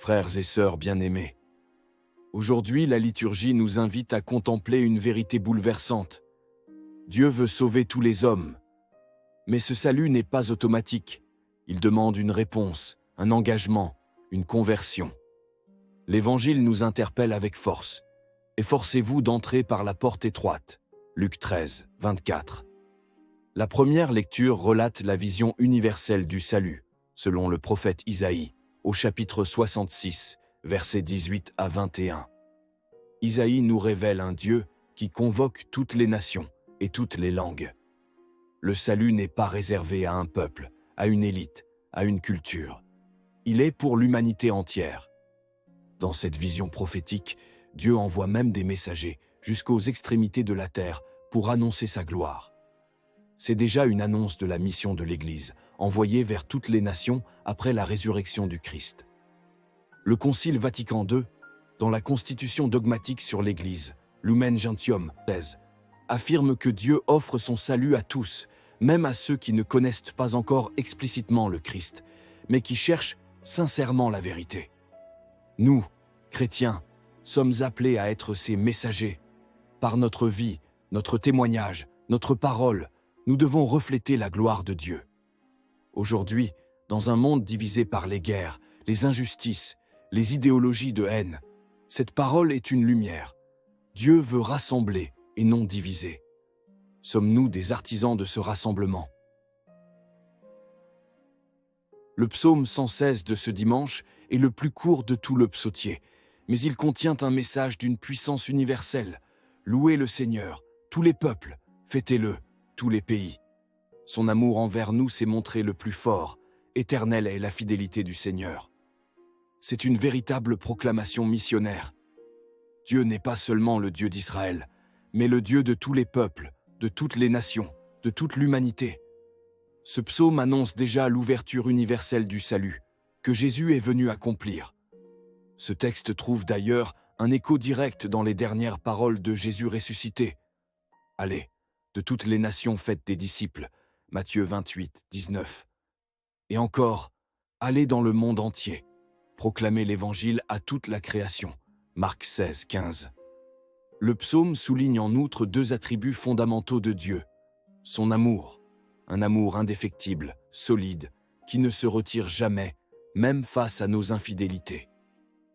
Frères et sœurs bien-aimés, aujourd'hui la liturgie nous invite à contempler une vérité bouleversante. Dieu veut sauver tous les hommes, mais ce salut n'est pas automatique. Il demande une réponse, un engagement, une conversion. L'Évangile nous interpelle avec force. Efforcez-vous d'entrer par la porte étroite. Luc 13, 24. La première lecture relate la vision universelle du salut, selon le prophète Isaïe, au chapitre 66, versets 18 à 21. Isaïe nous révèle un Dieu qui convoque toutes les nations et toutes les langues. Le salut n'est pas réservé à un peuple, à une élite, à une culture. Il est pour l'humanité entière. Dans cette vision prophétique, Dieu envoie même des messagers jusqu'aux extrémités de la terre pour annoncer sa gloire. C'est déjà une annonce de la mission de l'Église, envoyée vers toutes les nations après la résurrection du Christ. Le Concile Vatican II, dans la Constitution dogmatique sur l'Église, Lumen Gentium 16, affirme que Dieu offre son salut à tous, même à ceux qui ne connaissent pas encore explicitement le Christ, mais qui cherchent sincèrement la vérité. Nous, chrétiens, sommes appelés à être ces messagers. Par notre vie, notre témoignage, notre parole, nous devons refléter la gloire de Dieu. Aujourd'hui, dans un monde divisé par les guerres, les injustices, les idéologies de haine, cette parole est une lumière. Dieu veut rassembler et non diviser. Sommes-nous des artisans de ce rassemblement? Le psaume 116 de ce dimanche est le plus court de tout le psautier, mais il contient un message d'une puissance universelle. Louez le Seigneur, tous les peuples, fêtez-le, tous les pays. Son amour envers nous s'est montré le plus fort, éternelle est la fidélité du Seigneur. C'est une véritable proclamation missionnaire. Dieu n'est pas seulement le Dieu d'Israël, mais le Dieu de tous les peuples, de toutes les nations, de toute l'humanité. Ce psaume annonce déjà l'ouverture universelle du salut, que Jésus est venu accomplir. Ce texte trouve d'ailleurs un écho direct dans les dernières paroles de Jésus ressuscité. Allez, de toutes les nations faites des disciples, Matthieu 28, 19. Et encore, allez dans le monde entier, proclamez l'Évangile à toute la création, Marc 16, 15. Le psaume souligne en outre deux attributs fondamentaux de Dieu. Son amour, un amour indéfectible, solide, qui ne se retire jamais, même face à nos infidélités.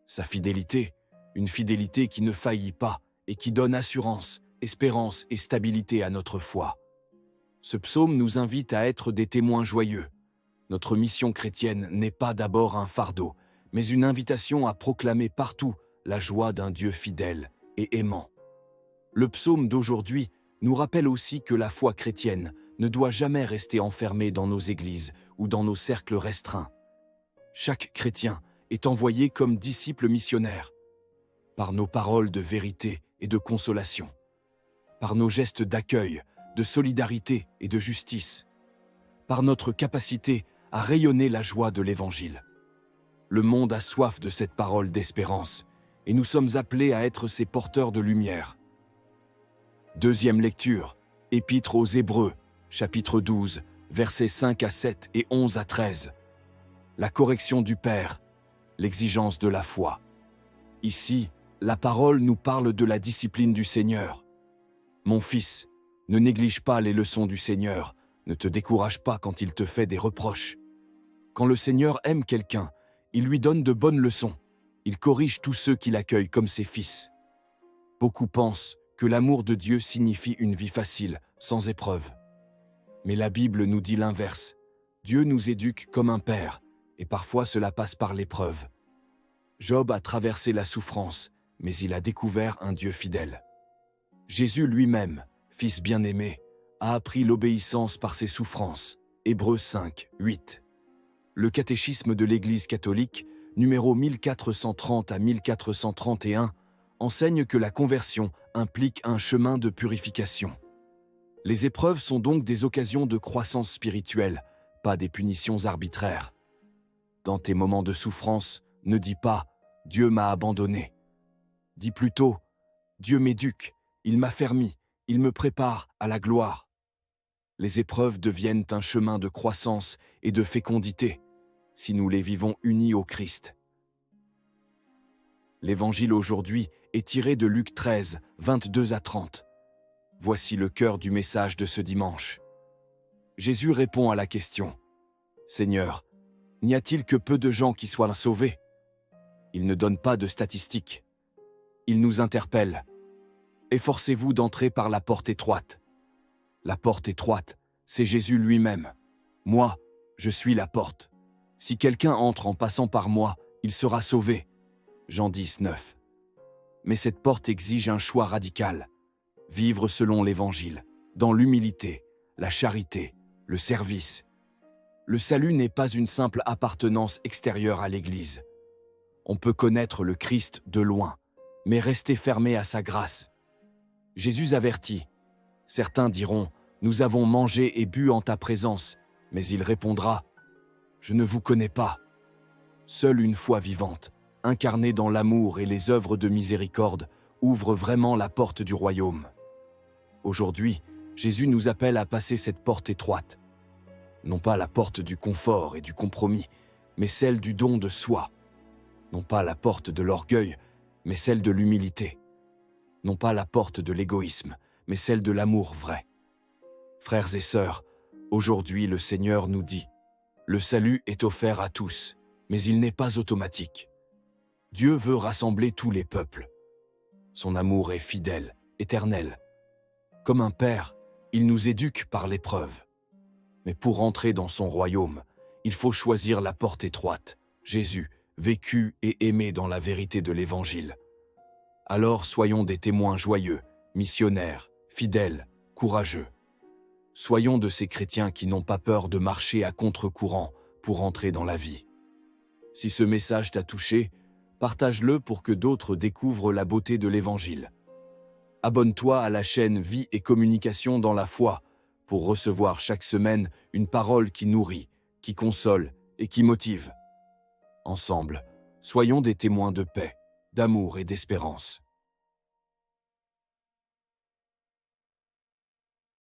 Sa fidélité, une fidélité qui ne faillit pas et qui donne assurance, espérance et stabilité à notre foi. Ce psaume nous invite à être des témoins joyeux. Notre mission chrétienne n'est pas d'abord un fardeau, mais une invitation à proclamer partout la joie d'un Dieu fidèle et aimant. Le psaume d'aujourd'hui nous rappelle aussi que la foi chrétienne ne doit jamais rester enfermée dans nos églises ou dans nos cercles restreints. Chaque chrétien est envoyé comme disciple missionnaire, par nos paroles de vérité et de consolation, par nos gestes d'accueil, de solidarité et de justice, par notre capacité à rayonner la joie de l'Évangile. Le monde a soif de cette parole d'espérance, et nous sommes appelés à être ses porteurs de lumière. Deuxième lecture, Épître aux Hébreux, chapitre 12, versets 5 à 7 et 11 à 13. La correction du Père, l'exigence de la foi. Ici, la parole nous parle de la discipline du Seigneur. Mon fils, ne néglige pas les leçons du Seigneur, ne te décourage pas quand il te fait des reproches. Quand le Seigneur aime quelqu'un, il lui donne de bonnes leçons. Il corrige tous ceux qui l'accueillent comme ses fils. Beaucoup pensent que l'amour de Dieu signifie une vie facile, sans épreuve. Mais la Bible nous dit l'inverse. Dieu nous éduque comme un père, et parfois cela passe par l'épreuve. Job a traversé la souffrance, mais il a découvert un Dieu fidèle. Jésus lui-même, fils bien-aimé, a appris l'obéissance par ses souffrances. Hébreux 5, 8. Le catéchisme de l'Église catholique, numéro 1430 à 1431, enseigne que la conversion implique un chemin de purification. Les épreuves sont donc des occasions de croissance spirituelle, pas des punitions arbitraires. Dans tes moments de souffrance, ne dis pas « Dieu m'a abandonné ». Dis plutôt « Dieu m'éduque, il m'affermit, il me prépare à la gloire ». Les épreuves deviennent un chemin de croissance et de fécondité, si nous les vivons unis au Christ. L'évangile aujourd'hui est tiré de Luc 13, 22 à 30. Voici le cœur du message de ce dimanche. Jésus répond à la question. Seigneur, n'y a-t-il que peu de gens qui soient sauvés? Il ne donne pas de statistiques. Il nous interpelle. Efforcez-vous d'entrer par la porte étroite. La porte étroite, c'est Jésus lui-même. Moi, je suis la porte. Si quelqu'un entre en passant par moi, il sera sauvé. Jean 10, 9. Mais cette porte exige un choix radical. Vivre selon l'Évangile, dans l'humilité, la charité, le service. Le salut n'est pas une simple appartenance extérieure à l'Église. On peut connaître le Christ de loin, mais rester fermé à sa grâce. Jésus avertit. Certains diront, « Nous avons mangé et bu en ta présence », mais il répondra, « Je ne vous connais pas ». Seule une foi vivante, incarnée dans l'amour et les œuvres de miséricorde, ouvre vraiment la porte du royaume. Aujourd'hui, Jésus nous appelle à passer cette porte étroite. Non pas la porte du confort et du compromis, mais celle du don de soi. Non pas la porte de l'orgueil, mais celle de l'humilité. Non pas la porte de l'égoïsme, mais celle de l'amour vrai. Frères et sœurs, aujourd'hui le Seigneur nous dit, le salut est offert à tous, mais il n'est pas automatique. Dieu veut rassembler tous les peuples. Son amour est fidèle, éternel. Comme un père, il nous éduque par l'épreuve. Mais pour entrer dans son royaume, il faut choisir la porte étroite, Jésus, vécu et aimé dans la vérité de l'Évangile. Alors soyons des témoins joyeux, missionnaires, fidèles, courageux. Soyons de ces chrétiens qui n'ont pas peur de marcher à contre-courant pour entrer dans la vie. Si ce message t'a touché, partage-le pour que d'autres découvrent la beauté de l'Évangile. Abonne-toi à la chaîne Vie et Communication dans la foi pour recevoir chaque semaine une parole qui nourrit, qui console et qui motive. Ensemble, soyons des témoins de paix, d'amour et d'espérance.